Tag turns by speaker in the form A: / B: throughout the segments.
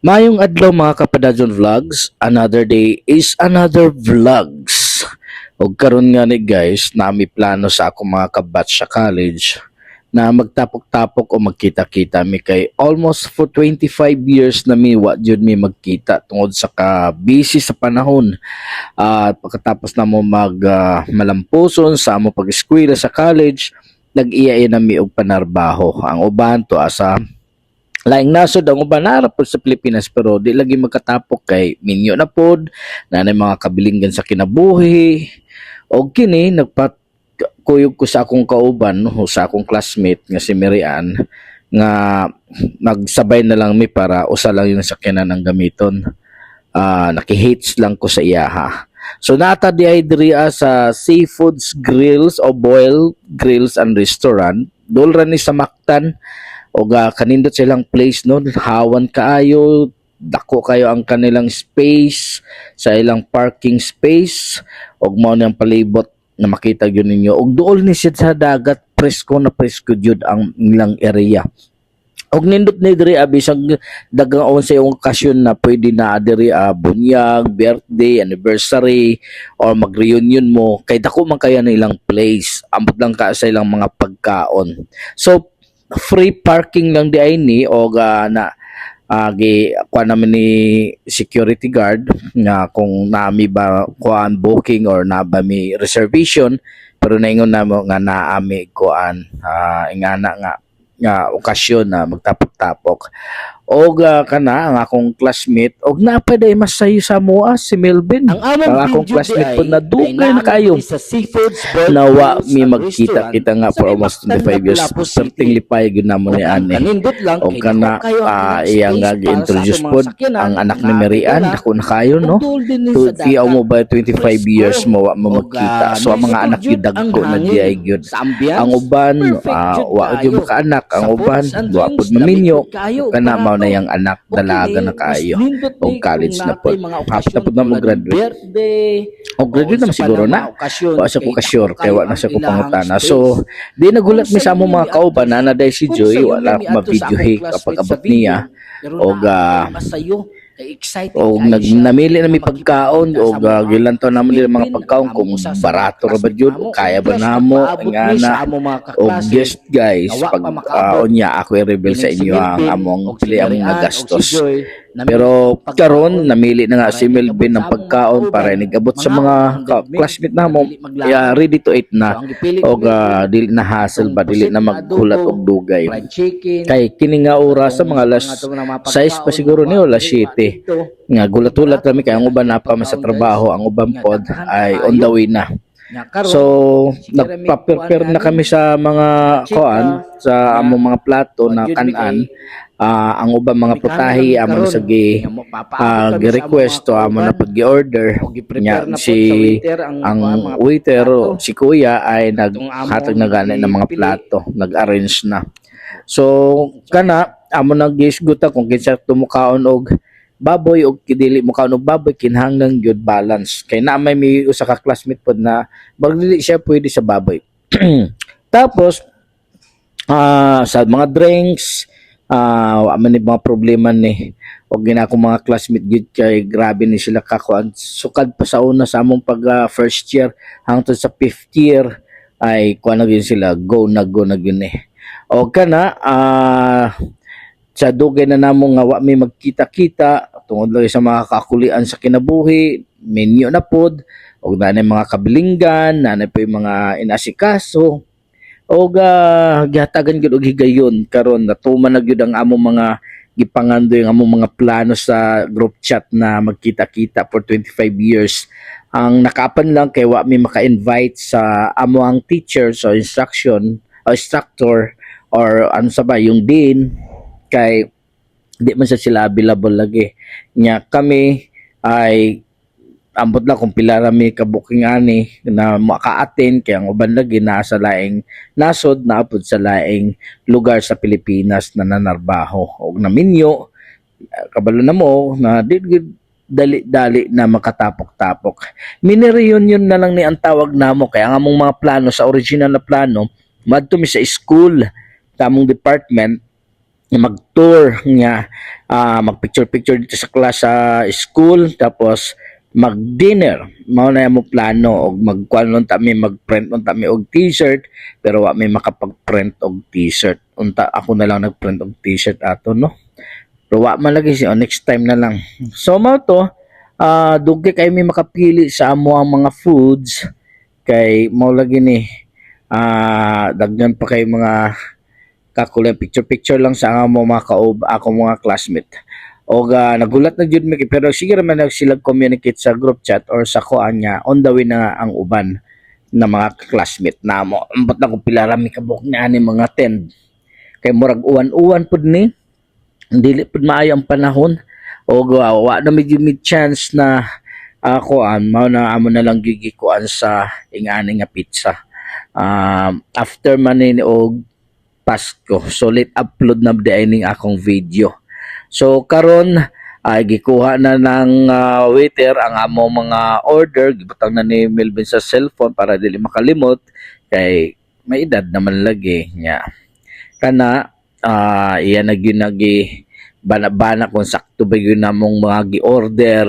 A: Mayong adlaw mga kapadadyon vlogs, another day is another vlogs. Og karon nga ni guys, nami plano sa akong mga kabatch sa college na magtapok-tapok o magkita-kita mi kay almost for 25 years na mi wa jud mi magkita tungod sa ka busy sa panahon. At pagkatapos na mo malampuson sa amo pag-eskwela sa college, nag-iya na mi og panarbaho. Ang uban to asa laing nasod ang uban narap pod sa Pilipinas pero di lagi magkatapok kay minyo na pod nanay mga kabilinggan sa kinabuhi og kini nagpakuyog ko sa akong kauban o sa akong classmate nga si Marian nga nagsabay na lang mi para usa lang yung sakyanan ang gamiton. Naki-hates lang ko sa iyaha. So nata di ay diri sa Seafoods Grills o Boil Grills and Restaurant. Dol ra ni sa Mactan o kanindot silang place no, hawan kaayo, dako kayo ang kanilang space sa ilang parking space og mao nang palibot na makita gyud ninyo og duol ni siya sa dagat, presko na presko jud ang ilang area. Og nindot ni diri bisag daghang sa yung okasyon na pwede na diri bunyag, birthday, anniversary or mag-reunion mo kay dako man kaya na ilang place, ambot lang ka sa ilang mga pagkaon. So free parking lang di ay ni o na gi kuha naman ni security guard nga kung nami ba kuan booking or na ba mi reservation, pero naingon namo nga naami kuan ingana nga okasyon na magtapok-tapok og kana ang akong classmate og napaday masayo sa moa si Melvin
B: Ang among
A: ang akong
B: video
A: classmate
B: di
A: po na
B: ay
A: dugay na kayo
B: sa Seafoods Boil
A: nawa
B: Grills
A: mi
B: and
A: magkita
B: Restaurant
A: kita nga
B: sa
A: for
B: may
A: almost
B: Mactan
A: 25 years
B: Lapu-Lapu
A: certain
B: City.
A: lipay gyud namo ni ani
B: Kanindot lang
A: o
B: kay
A: kana
B: dako kayo ang
A: iya
B: space
A: nga
B: para
A: gi-introduce
B: sa
A: pod
B: sumasakyanan,
A: ang anak ni
B: na
A: Marian
B: dala,
A: dako na kayo no
B: ug duol din ni
A: to
B: sa
A: tiyaw mo
B: dagat.
A: ba 25 years mo wa mo magkita so ang mga anak gyud dagko na diay gyud
B: sa ambience.
A: ang uban
B: Perfect jud
A: wa gyud
B: kayo.
A: makaanak ang
B: Sa
A: uban
B: foods and
A: wa
B: drinks,
A: pud maminyo
B: lamig kayo,
A: kana mao na
B: barato.
A: yang anak dalaga na kayo og college na pod hapta pod na mo graduate
B: Birthday.
A: o graduate naman siguro na wa sa ko ka-sure kay wa na sa ko pangutana so di nagulat mi sa among mga kauban na naday si Joy wala ko ma-videohe kapag abot niya og o namili na mi pagkaon o gilantaw naman nila mga pagkaon kung barato ra ba jud o kaya ba namo ngana o guest guys pag unya ako i-reveal sa inyo ang among pili ang mga gastos pero karon namili na nga si Melvin ng pagkaon para nigabot sa mga classmate namo ready to eat na o dili na hassle ba dili na maghulat og dugay kay kini nga oras sa mga alas 6 pa siguro ni alas 7 nga gulat-ulat kami kay ang uban na pa man sa trabaho ang uban pod ay on the way na. So nagpa-prepare na kami sa mga kuan sa among mga plato na kanan. Ang ubang mga putahe amo sa gi-request to amo na pag-order nya si ang waiter si kuya ay naghatag na gani ng mga plato, nag-arrange na. So kana amo nag-isguta kung kinsa tumukaon og baboy og dili mo kaon og baboy kinahanglan gyud balance kay na may usa ka classmate pod na bag dili siya pwede sa baboy. Tapos sa mga drinks man ni mga problema ni og gina ko mga classmate gyud kay grabe ni sila kakuan sukad pa sa una sa among pag first year hangtod sa fifth year ay kuan na gyud sila go na gyud ni og kana sa dugay na namo nga wa may magkita-kita tungod lang sa mga kakulian sa kinabuhi menyo na pod og nanay mga kabilinggan nanay pa mga inasikaso og gihatagan gyud og higayon karon natuman na gyud ang among mga gipangandoy ang among mga plano sa group chat na magkita-kita for 25 years. Ang nakapan lang kay wa may maka-invite sa among teachers o instructor or ano sa ba yung dean kay di man sa sila available lagi nya kami ay ambot lang kung pila rami ka booking ani na maka-attend kay ang uban lagi nasa laing nasod naapod sa laing lugar sa Pilipinas na nanarbaho og naminyo kabalo na mo na dali-dali na makatapok-tapok. Mini-reunion na lang ni ang tawag namo kay ang among mga plano sa original na plano madto mi sa school tamong department mag-tour nga, mag-picture-picture dito sa class sa school, tapos mag-dinner. Mao na mo plano, og magkuan nun tami, mag-print nun tami og t-shirt, pero wa may makapag-print og t-shirt. Unta ako na lang nag-print og t-shirt ato, no? Pero wa man lagi siya, next time na lang. So mao to, dugay kay may makapili sa amo ang mga foods, kay mao lagi ni, daghan pa kay mga kakulay picture lang sa amo mga ako mga classmate. O nagulat na jud mi pero sige man sila communicate sa group chat or sa kuan niya on the way na ang uban na mga classmate namo. Ambot na ko pila ra mi kabuk ni ani mga 10. Kay murag uwan-uwan pud ni. Dili pud maayo ang panahon. O wa na medyo may chance na kuan mao na amo na lang gigikuan sa ingani nga pizza. After manin og Pasko. So late upload na dining akong video. So karon ay gikuha na ng waiter ang amo mga order, gibutang na ni Melvin sa cellphone para dili makalimot kay may edad naman lagi nya. Kana iya na gyud nagi bana-bana kung sakto ba yun namong mga gi-order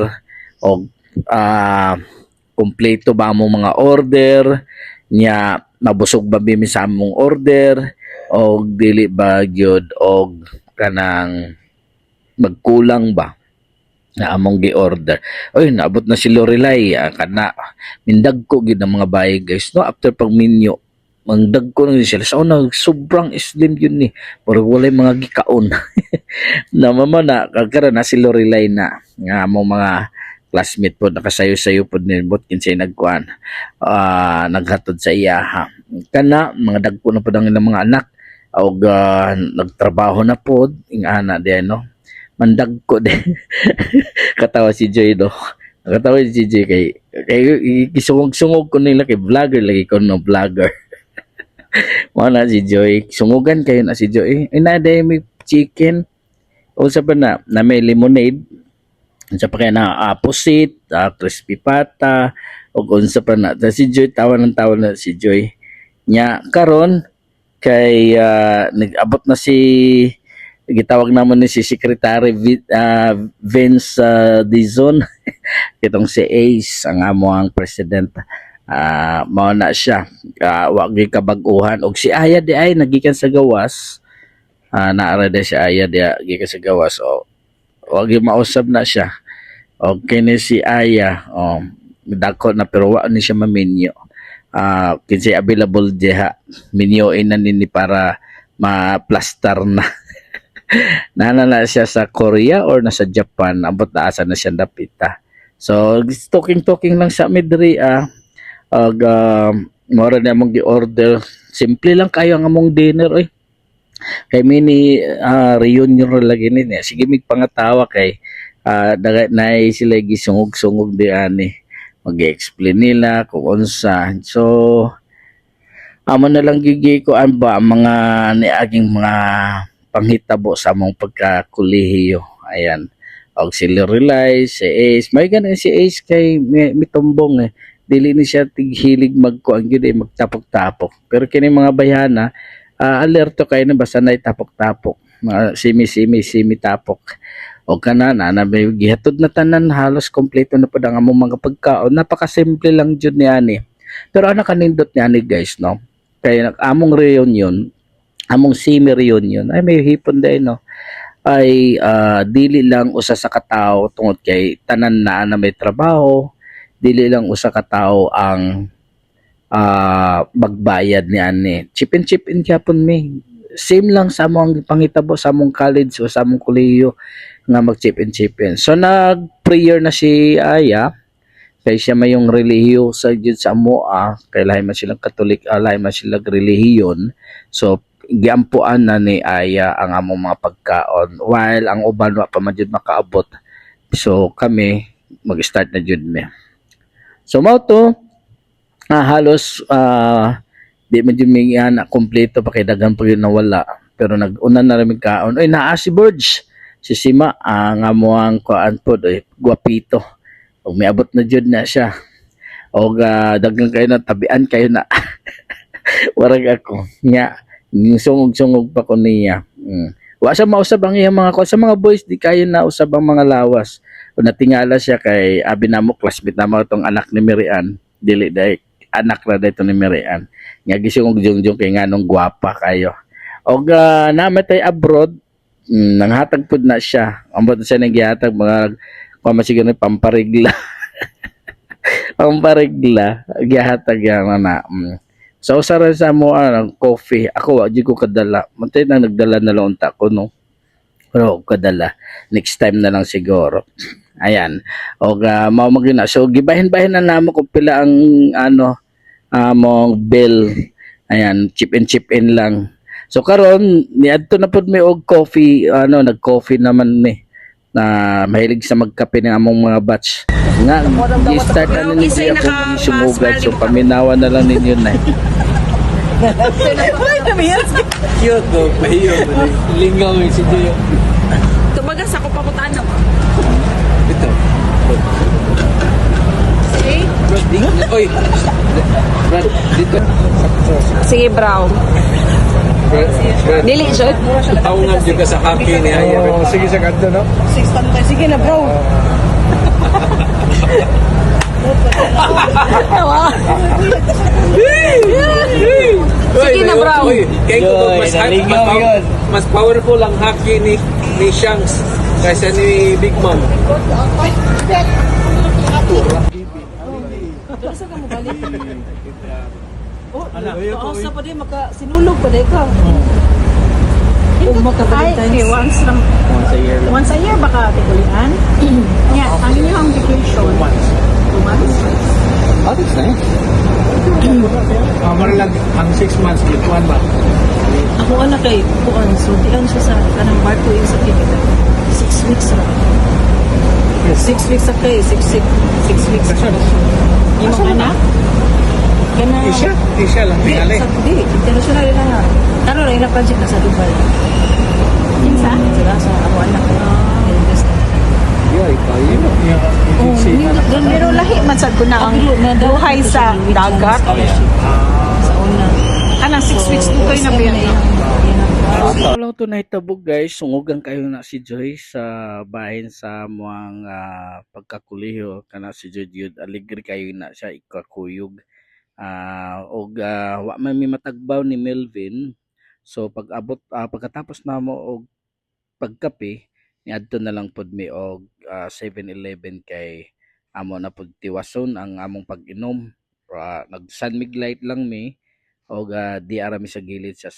A: o kumpleto ba among mga order nya, mabusog ba bimi sa among order o dili ba gyud og kanang magkulang ba na among gi-order. Oy, naabot na si Lorelai, kana mindag ko gid ang mga bayi guys, no, after pag menu mangdag ko na sila sa una sobrang slim yun ni, pero walay mga gikaon na mama na kagara na si Lorelai na nga among mga classmate po nakasayo-sayo po nilbot kinsay nagkuan naghatod sa iya ha. Kana mga dagko na po ang ilang mga anak og nagtrabaho na po ing ana di no, mandag ko din katawa si Joy do, katawa si Joy kay gisungog-sungog ko nila kay vlogger lagi ko no vlogger mo na si Joy sungugan kayo na si Joy inaday may chicken o sa pa na may lemonade unsa pa kay na pusit, crispy pata ug unsa pa na si Joy tawa na si Joy nya karon kay nag-abot na si gitawag naman ni si Secretary Vince Dizon itong si Ace ang amo ang president mao na siya wa gyud kabag-uhan og si Aya di ay nagikan sa gawas naara di si Aya di gikan sa gawas o wag gyud mausab na siya og kini si Aya dako na pero wa ni siya ma-menu kinsay available diha minyoin na nini para ma-plaster na nana na siya sa Korea or nasa Japan abot na asa na siya dapita. So talking lang sa midri ag mora na among gi-order simple lang kayo ang among dinner oy kay mini reunion ra lagi ni sige mig pangatawa kay dagat na sila gisungog-sungog di ani mag-explain nila kung unsa. So amo na lang gigi ko ang ba mga niaging mga panghitabo sa among pagkakolehiyo. Ayan. Og si Lorelai, si Ace, may ganun si Ace kay mitumbong dili ni siya tighilig magkuan gyud magtapok-tapok. Pero kini mga bayana alerto kay na basta nay tapok-tapok. Simi tapok. O kana na may gihatod na tanan halos kompleto na pud ang among mga pagkaon. Napakasimple lang jud ni ani. Pero ana kanindot ni ani guys no. Kay among reunion, among semi reunion ay may hipon day no. Ay dili lang usa sa katawo tungod kay tanan na may trabaho, dili lang usa ka tawo ang magbayad ni ani. Chip in gyapon mi. Same lang sa among pangitabo sa among college o sa among kolehiyo nga mag-chip in. So nag-prayer na si Aya kay siya may yung relihiyo sa jud sa amo kay lahi man silang Katolik, lahi man silang relihiyon. So giampuan na ni Aya ang among mga pagkaon while ang uban wa pa man jud makaabot. So kami mag-start na jud mi. So mao to halos di man jud mi ana kompleto pa kay daghan pa gyud nawala pero nag-una na rin kaon oy naa si Burge si Sima ang amuang kuan pod guwapito og miabot na jud na siya og daghan kayo na tabian kayo na warag ako nya sungog pa ko niya wa siya mausab ang iyang mga sa mga boys di kayo na usab ang mga lawas. O natingala siya kay abi namo classmate namo tong anak ni Mirian, dili day anak ra dayto ni Mirian. Nga gising og jungjung kay nganong gwapa kayo. Og namatay abroad, nanghatag pud na siya. Ambot siya nang gihatag mga pamasigan ni pamparigla. Pamparigla gihatag yan na. So usara sa mo coffee. Ako wa di ko kadala. Mantay na nagdala na lang unta ko no. Pero kadala next time na lang siguro. Ayan. Og mao magina. So gibahin-bahin na namo kung pila ang ano mong bill. Ayan, chip in lang. So karon niadto na pud mi og coffee, nag-coffee naman mi na mahilig sa magkape ng among mga batch. Nga, i-start na ninyo
C: Isa'y
A: ako ng sumugad.
C: naka-smiling
A: So,
C: pa.
A: paminawan na lang ninyo na.
B: Cute do. Pahiyo. Lingaw yung si Joyo.
C: Tumagas ako paputaan na.
B: Ito.
C: Sige.
B: Brad, dito. Oy. Brad, dito.
C: Sige, brown.
B: Brad.
C: Dili, Jod.
B: Taungan juga sa hockey ni Aya.
D: Oh, sige sa kanto, no?
C: Sige na, bro. Sige na, bro.
B: Kaya ko
D: Yoy,
B: mas,
D: nalingaw yun.
B: mas powerful ang hockey ni Shanks kaysa ni Big Mom.
E: Sa pa din, sinulog pa din ka. Ay, once a year baka tigulian. Yeah, ang inyong vacation. 2 months. 2 months?
B: Oh, that's nice. Lang, ang 6 months, one ba?
E: Ako anak kay kuan, so diyan siya sa kanang barko yung sa Canada. 6 weeks ra. 6 weeks sa kay, 6 weeks. Yung mga anak? Kana,
B: Isya lang,
E: Di,
B: tingali.
E: sa, di, international na nga. Ano rin na project na sa Dubai. Insa? Sila sa ako anak ko.
B: Yoy, kayo.
E: Pero lahi man sad ko na ang buhay sa dagat. Sa una. Kanang 6 weeks ko kayo na biyan.
A: Wala to na itabog guys. Sungugan kayo na si Joy sa bahin sa mga pagkakuliho. Kana si Joy yun. Aligri kayo na siya ikakuyog. Wa man mi matagbaw ni Melvin. So pagkatapos namo og pagkape niadto na lang pod mi og 7-Eleven kay amo na pod tiwason ang among pag-inom. Nag San Light lang mi og di ara mi sa gilid sa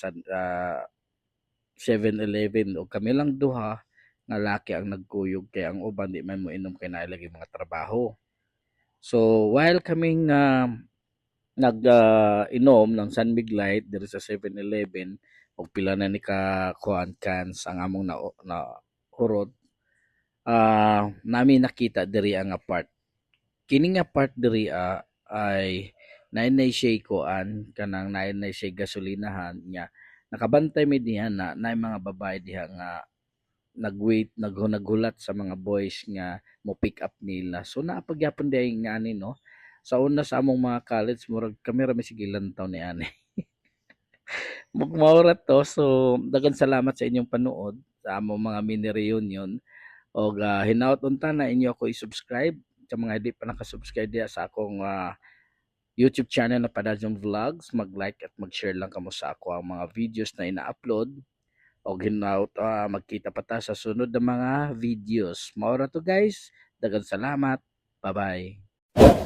A: 7-Eleven og kami lang duha nga laki ang nagkuyog kay ang uban di man mo inom kay nailagi mga trabaho. So while kaming nag-inom ng San Light diri sa 7-Eleven og pila na ni ka kuan cans ang among na hurot, nami nakita diri ang apart. Kini nga part diri ay nainay siya kuan kanang nainay siya gasolinahan niya. Nakabantay mi diha na mga babae diha nga nagwait naghulat sa mga boys nga mo pick up nila. So naapagyapon diha nga ani no. Sa una sa among mga college murag kami ra mi sigilan taon ni ani. Mugmaurat to. So daghang salamat sa inyong panood sa among mga mini reunion. Og hinaut unta na inyo ako i-subscribe sa mga hindi pa naka-subscribe diha sa akong YouTube channel na Padajong Vlogs. Mag-like at mag-share lang kamo sa ako ang mga videos na ina-upload. Og hinaut magkita pa ta sa sunod na mga videos. Maura to guys. Daghang salamat. Bye-bye.